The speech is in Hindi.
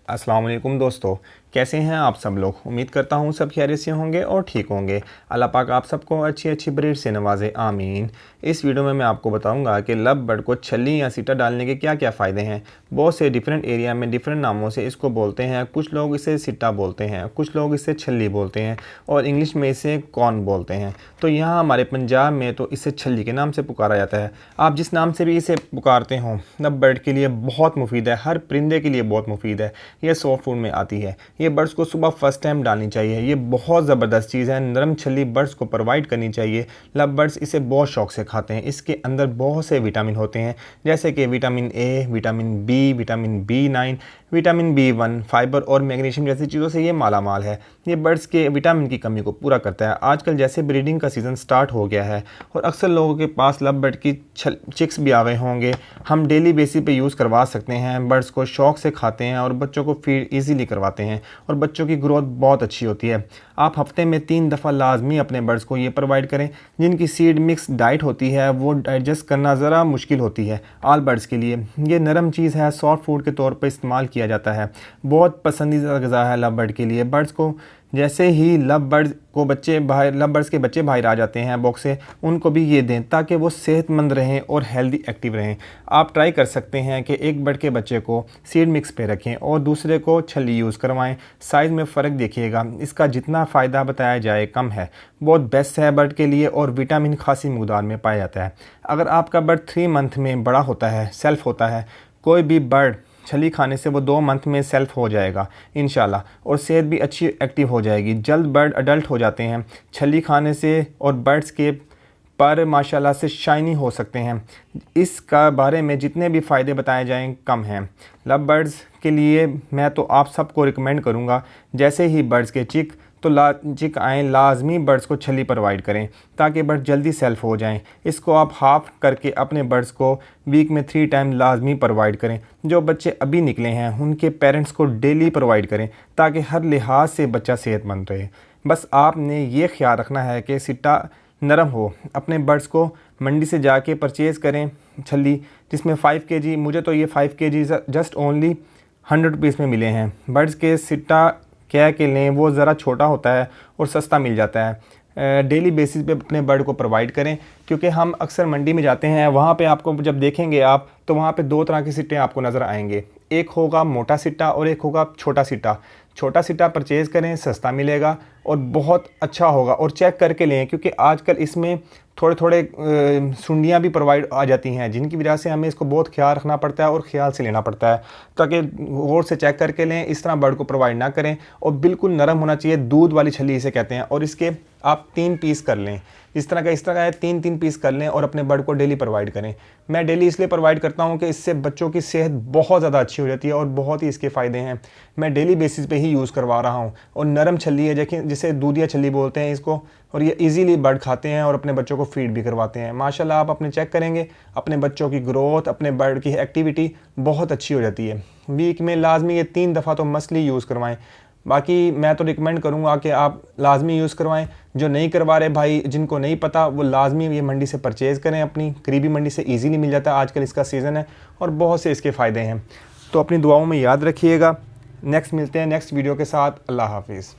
अस्सलाम वालेकुम दोस्तों, कैसे हैं आप सब लोग। उम्मीद करता हूँ सब खैरियत से होंगे और ठीक होंगे। अल्लाह पाक आप सबको अच्छी अच्छी ब्रीड से नवाजे, आमीन। इस वीडियो में मैं आपको बताऊंगा कि लव बर्ड को छल्ली या सीटा डालने के क्या क्या फ़ायदे हैं। बहुत से डिफरेंट एरिया में डिफरेंट नामों से इसको बोलते हैं। कुछ लोग इसे सिट्टा बोलते हैं, कुछ लोग इसे छल्ली बोलते हैं और इंग्लिश में इसे कॉर्न बोलते हैं। तो यहाँ हमारे पंजाब में तो इसे छल्ली के नाम से पुकारा जाता है। आप जिस नाम से भी इसे पुकारते हो, लव बर्ड के लिए बहुत मुफीद है, हर परिंदे के लिए बहुत मुफीद है। ये सॉफ्ट फूड में आती है। ये बर्ड्स को सुबह फर्स्ट टाइम डालनी चाहिए। ये बहुत ज़बरदस्त चीज़ है। नरम छल्ली बर्ड्स को प्रोवाइड करनी चाहिए। लव बर्ड्स इसे बहुत शौक से खाते हैं। इसके अंदर बहुत से विटामिन होते हैं, जैसे कि vitamin A, vitamin B, vitamin B9, vitamin B1, fibre और मैग्नीशियम जैसी चीज़ों से ये माला माल है। ये बर्ड्स के विटामिन की कमी को पूरा करता है। आजकल जैसे ब्रीडिंग का सीज़न स्टार्ट हो गया है और अक्सर लोगों के पास लव बर्ड की चिक्स भी आ गए होंगे। हम डेली बेसिस पे यूज़ करवा सकते हैं। बर्ड्स को शौक से खाते हैं और बच्चों को फीड ईजीली करवाते हैं और बच्चों की ग्रोथ बहुत अच्छी होती है। आप हफ्ते में 3 दफ़ा लाजमी अपने बर्ड्स को ये प्रोवाइड करें। जिनकी सीड मिक्स डाइट होती है वो डाइजेस्ट करना ज़रा मुश्किल होती है ऑल बर्ड्स के लिए। ये नरम चीज़ है, सॉफ्ट फूड के तौर पर इस्तेमाल किया जाता है। बहुत पसंदीदा ग़िज़ा है लव बर्ड के लिए। बर्ड्स को जैसे ही लव बर्ड्स के बच्चे बाहर आ जाते हैं बॉक्स से, उनको भी ये दें ताकि वो सेहतमंद रहें और हेल्दी एक्टिव रहें। आप ट्राई कर सकते हैं कि एक बर्ड के बच्चे को सीड मिक्स पे रखें और दूसरे को छल्ली यूज़ करवाएं। साइज़ में फ़र्क देखिएगा। इसका जितना फ़ायदा बताया जाए कम है। बहुत बेस्ट है बर्ड के लिए और विटामिन खासी मकदार में पाया जाता है। अगर आपका बर्ड 3 मंथ में बड़ा होता है, सेल्फ होता है, कोई भी बर्ड छली खाने से वो 2 मंथ में सेल्फ हो जाएगा इंशाल्लाह, और सेहत भी अच्छी एक्टिव हो जाएगी। जल्द बर्ड अडल्ट हो जाते हैं छली खाने से और बर्ड्स के पर माशाल्लाह से शाइनी हो सकते हैं। इसका बारे में जितने भी फ़ायदे बताए जाएं कम हैं। लव बर्ड्स के लिए मैं तो आप सबको रिकमेंड करूंगा, जैसे ही बर्ड्स के चिक आएँ लाजमी बर्ड्स को छल्ली प्रोवाइड करें ताकि बर्ड जल्दी सेल्फ हो जाएं। इसको आप हाफ करके अपने बर्ड्स को वीक में 3 टाइम लाजमी प्रोवाइड करें। जो बच्चे अभी निकले हैं उनके पेरेंट्स को डेली प्रोवाइड करें ताकि हर लिहाज से बच्चा सेहतमंद रहे। बस आपने ये ख्याल रखना है कि सिट्टा नरम हो। अपने बर्ड्स को मंडी से जाके परचेज़ करें छल्ली, जिसमें 5 kg, मुझे तो ये 5 kg जस्ट ओनली 100 रुपीज़ में मिले हैं। बर्ड्स के सिट्टा क्या के लें, वो ज़रा छोटा होता है और सस्ता मिल जाता है। डेली बेसिस पे अपने बर्ड को प्रोवाइड करें, क्योंकि हम अक्सर मंडी में जाते हैं, वहाँ पे आपको जब देखेंगे आप तो वहाँ पे 2 तरह के सिट्टे आपको नज़र आएंगे। एक होगा मोटा सिट्टा और एक होगा छोटा सिट्टा। छोटा सिट्टा परचेज़ करें, सस्ता मिलेगा और बहुत अच्छा होगा। और चेक करके लें, क्योंकि आजकल इसमें थोड़े थोड़े सुंडियाँ भी प्रोवाइड आ जाती हैं, जिनकी वजह से हमें इसको बहुत ख्याल रखना पड़ता है और ख्याल से लेना पड़ता है, ताकि गौर से चेक करके लें। इस तरह बर्ड को प्रोवाइड ना करें और बिल्कुल नरम होना चाहिए। दूध वाली छल्ली इसे कहते हैं। और इसके आप 3 पीस कर लें, इस तरह का है, 3-3 पीस कर लें और अपने बर्ड को डेली प्रोवाइड करें। मैं डेली इसलिए प्रोवाइड करता हूं कि इससे बच्चों की सेहत बहुत ज़्यादा अच्छी हो जाती है और बहुत ही इसके फ़ायदे हैं। मैं डेली बेसिस पे ही यूज़ करवा रहा हूं। और नरम छल्ली है, जिसे दूधिया छल्ली बोलते हैं इसको, और ये इजीली बर्ड खाते हैं और अपने बच्चों को फीड भी करवाते हैं। माशाल्लाह आप अपने चेक करेंगे, अपने बच्चों की ग्रोथ, अपने बर्ड की एक्टिविटी बहुत अच्छी हो जाती है। वीक में लाजमी ये 3 दफ़ा तो मसली यूज़ करवाएं। बाकी मैं तो रिकमेंड करूंगा कि आप लाजमी यूज़ करवाएं। जो नहीं करवा रहे भाई, जिनको नहीं पता, वो लाजमी ये मंडी से परचेज़ करें। अपनी करीबी मंडी से इजीली मिल जाता है। आजकल इसका सीज़न है और बहुत से इसके फ़ायदे हैं। तो अपनी दुआओं में याद रखिएगा। नेक्स्ट मिलते हैं नेक्स्ट वीडियो के साथ। अल्लाह हाफिज़।